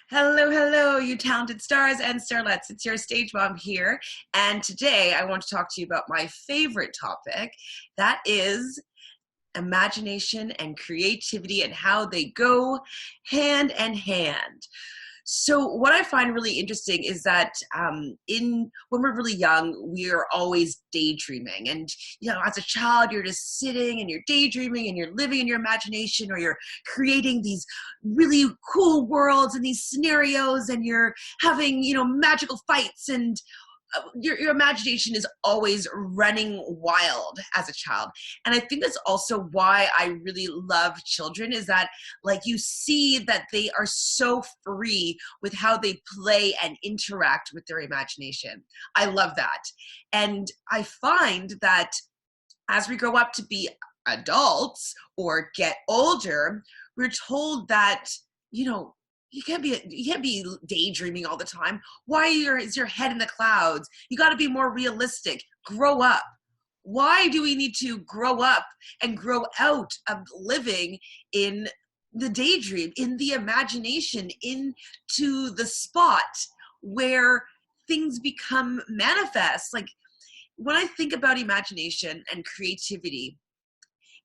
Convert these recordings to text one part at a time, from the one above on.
Hello, hello, you talented stars and starlets. It's your stage mom here. And today I want to talk to you about my favorite topic. That is imagination and creativity and how they go hand in hand. So what I find really interesting is that in when we're really young, we are always daydreaming. And as a child, you're just sitting and you're daydreaming and you're living in your imagination, or you're creating these really cool worlds and these scenarios, and you're having magical fights, and your imagination is always running wild as a child. And I think that's also why I really love children, is that like you see that they are so free with how they play and interact with their imagination. I love that. And I find that as we grow up to be adults or get older, we're told that, you can't be daydreaming all the time. Why is your head in the clouds? You got to be more realistic. Grow up. Why do we need to grow up and grow out of living in the daydream, in the imagination, into the spot where things become manifest? Like when I think about imagination and creativity,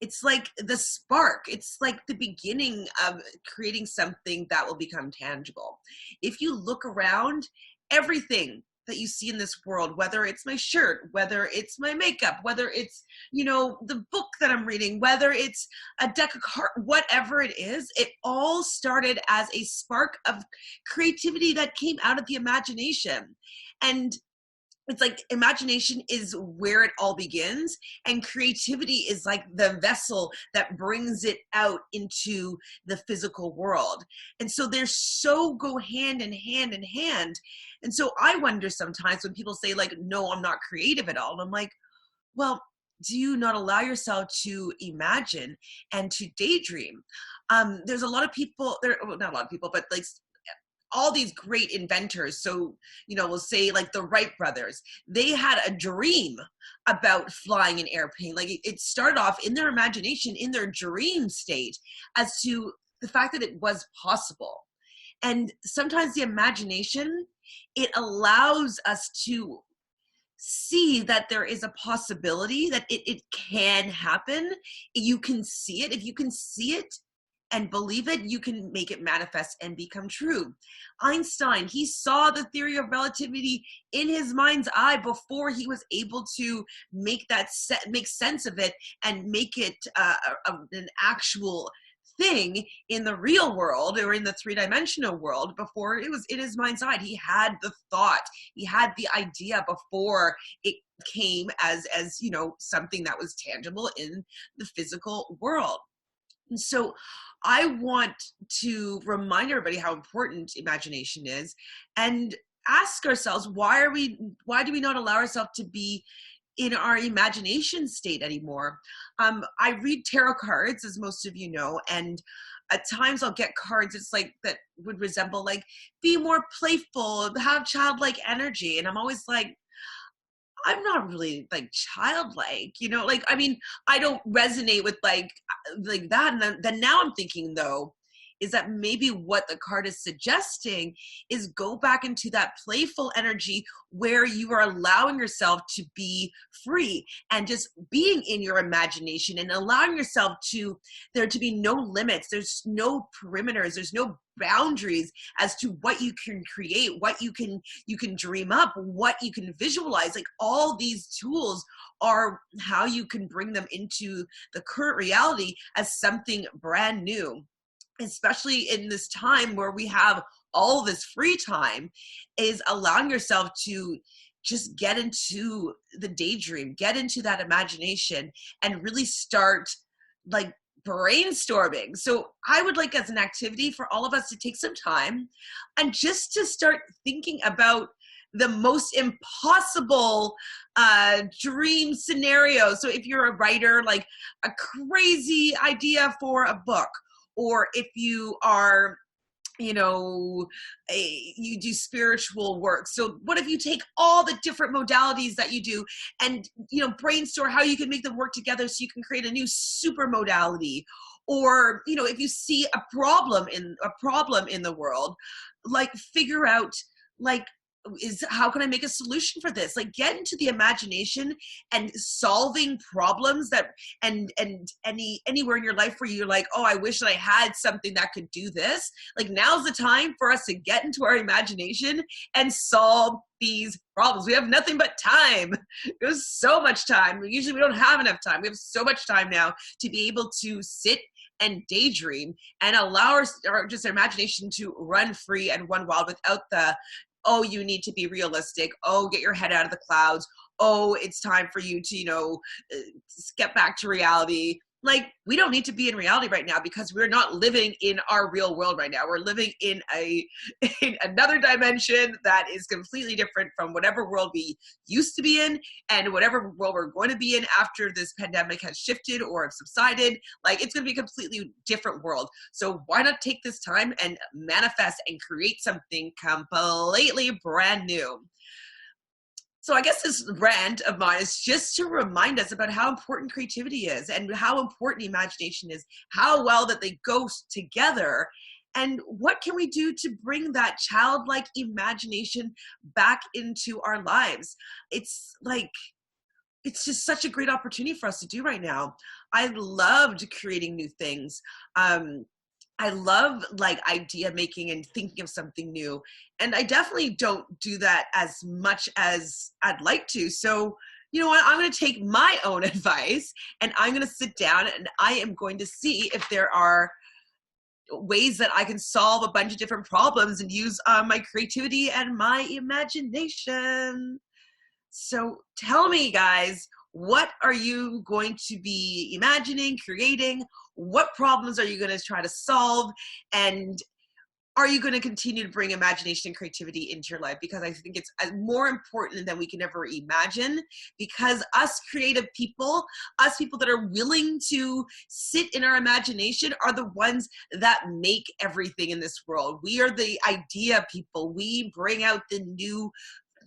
it's like the spark. It's like the beginning of creating something that will become tangible. If you look around, everything that you see in this world, whether it's my shirt, whether it's my makeup, whether it's, the book that I'm reading, whether it's a deck of cards, whatever it is, it all started as a spark of creativity that came out of the imagination. And it's like imagination is where it all begins, and creativity is like the vessel that brings it out into the physical world. And so they're so go hand in hand in hand. And so I wonder sometimes when people say like, no, I'm not creative at all. And I'm like, well, do you not allow yourself to imagine and to daydream? There's a lot of people there, well, not a lot of people, but like all these great inventors. So, we'll say like the Wright brothers, they had a dream about flying an airplane. Like it started off in their imagination, in their dream state, as to the fact that it was possible. And sometimes the imagination, it allows us to see that there is a possibility that it can happen. You can see it. If you can see it and believe it, you can make it manifest and become true. Einstein, he saw the theory of relativity in his mind's eye before he was able to make sense of it and make it an actual thing in the real world or in the three-dimensional world. Before it was in his mind's eye, he had the thought, he had the idea before it came as something that was tangible in the physical world. And so I want to remind everybody how important imagination is, and ask ourselves, why do we not allow ourselves to be in our imagination state anymore? I read tarot cards, as most of you know, and at times I'll get cards, it's like that would resemble like, be more playful, have childlike energy. And I'm always like, I'm not really like childlike, I don't resonate with like that. And then now I'm thinking though, is that maybe what the card is suggesting is go back into that playful energy where you are allowing yourself to be free and just being in your imagination and allowing yourself there to be no limits. There's no perimeters. There's no boundaries as to what you can create, what you can dream up, what you can visualize. Like all these tools are how you can bring them into the current reality as something brand new. Especially in this time where we have all this free time, is allowing yourself to just get into the daydream, get into that imagination, and really start like brainstorming. So I would like, as an activity, for all of us to take some time and just to start thinking about the most impossible dream scenario. So if you're a writer, like a crazy idea for a book, or if you are, you do spiritual work. So what if you take all the different modalities that you do and, brainstorm how you can make them work together so you can create a new super modality? Or, you know, if you see a problem in the world, like figure out, like, is how can I make a solution for this? Like, get into the imagination and solving problems that, and anywhere in your life where you're like, oh, I wish that I had something that could do this. Like, now's the time for us to get into our imagination and solve these problems. We have nothing but time. There's so much time. Usually we don't have enough time. We have so much time now to be able to sit and daydream and allow our just our imagination to run free and run wild without the, oh, you need to be realistic. Oh, get your head out of the clouds. Oh, it's time for you to, you know, get back to reality. Like, we don't need to be in reality right now because we're not living in our real world right now. We're living in in another dimension that is completely different from whatever world we used to be in and whatever world we're going to be in after this pandemic has shifted or subsided. Like, it's going to be a completely different world. So why not take this time and manifest and create something completely brand new? So I guess this rant of mine is just to remind us about how important creativity is and how important imagination is, how well that they go together, and what can we do to bring that childlike imagination back into our lives. It's like, it's just such a great opportunity for us to do right now. I loved creating new things. I love like idea making and thinking of something new. And I definitely don't do that as much as I'd like to. So, you know what? I'm going to take my own advice and I'm going to sit down and I am going to see if there are ways that I can solve a bunch of different problems and use my creativity and my imagination. So tell me, guys, what are you going to be imagining, creating? What problems are you going to try to solve? And are you going to continue to bring imagination and creativity into your life? Because I think it's more important than we can ever imagine, because us creative people, us people that are willing to sit in our imagination are the ones that make everything in this world. We are the idea people. We bring out the new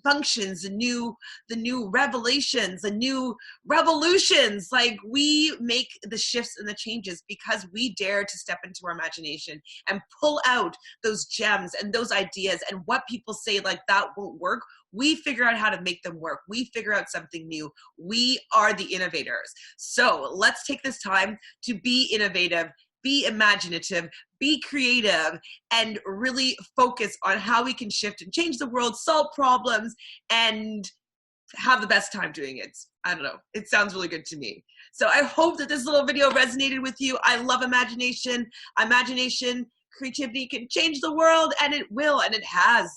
functions, the new revelations, the new revolutions. Like, we make the shifts and the changes because we dare to step into our imagination and pull out those gems and those ideas, and what people say like that won't work, we figure out how to make them work. We figure out something new. We are the innovators. So let's take this time to be innovative, be imaginative, be creative, and really focus on how we can shift and change the world, solve problems, and have the best time doing it. I don't know. It sounds really good to me. So I hope that this little video resonated with you. I love imagination. Imagination, creativity can change the world, and it will, and it has.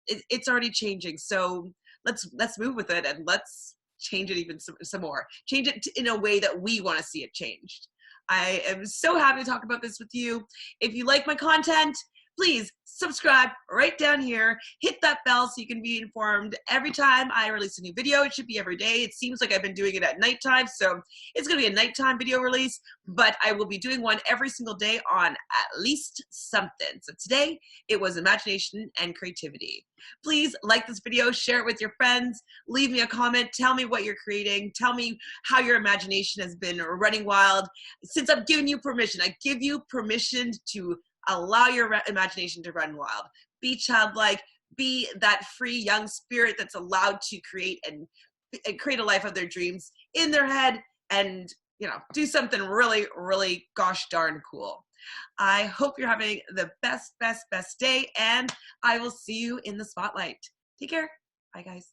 It's already changing. So let's move with it, and let's change it even some more. Change it in a way that we want to see it changed. I am so happy to talk about this with you. If you like my content, please subscribe right down here. Hit that bell so you can be informed every time I release a new video. It should be every day. It seems like I've been doing it at nighttime, so it's going to be a nighttime video release, but I will be doing one every single day on at least something. So today, it was imagination and creativity. Please like this video, share it with your friends, leave me a comment, tell me what you're creating, tell me how your imagination has been running wild. Since I've given you permission, I give you permission to allow your imagination to run wild. Be childlike, be that free young spirit that's allowed to create and create a life of their dreams in their head, and, you know, do something really, really gosh darn cool. I hope you're having the best day, and I will see you in the spotlight. Take care. Bye, guys.